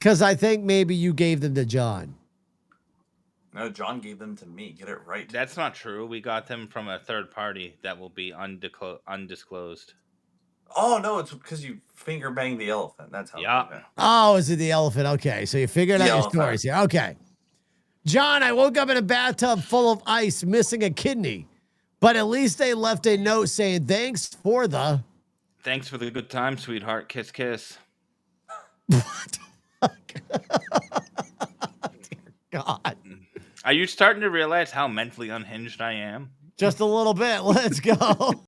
Because I think maybe you gave them to John. No, John gave them to me. Get it right. That's not true. We got them from a third party that will be undisclosed. Oh no, it's because you finger banged the elephant. That's how. Yeah. Okay. Oh, is it the elephant? Okay, so you figured The out your elephant. stories here. Okay. John, I woke up in a bathtub full of ice, missing a kidney. But at least they left a note saying, thanks for the... Thanks for the good time, sweetheart. Kiss, kiss. What? Dear God. Are you starting to realize how mentally unhinged I am? Just a little bit. Let's go.